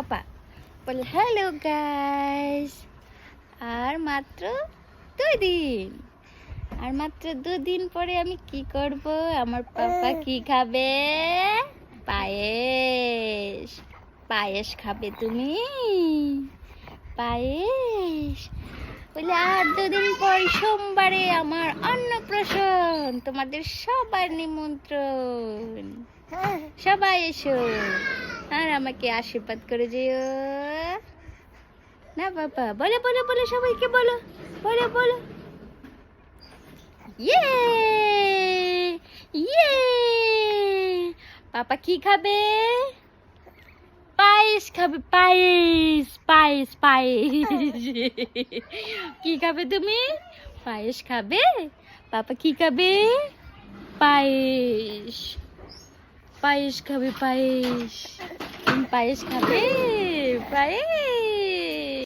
পাপা বল hello guys. আর মাত্র 2 দিন, আর মাত্র 2 দিন পরে আমি কি করব? আমার পাপা কি খাবে? পায়েস। পায়েস খাবে তুমি? পায়েস বলে আর 2 দিন পর সোমবারে আমার অন্নপ্রাশন, তোমাদের সবার নিমন্ত্রণ। সবাই এসো আর আমাকে আশীর্বাদ করে যেও না বাবা। বলো বলো বলো, সবাইকে বলো, বলো বলো। ইয়ে ইয়ে, পাপা কি খাবে? পায়েস খাবে। পায়েস পায়েস পায়েস। কি খাবে তুমি? পায়েস খাবে? পাপা কি খাবে? পায়েস। পায়েস খাবে। পায়েস। তুমি পায়েস খাবে? পায়েস।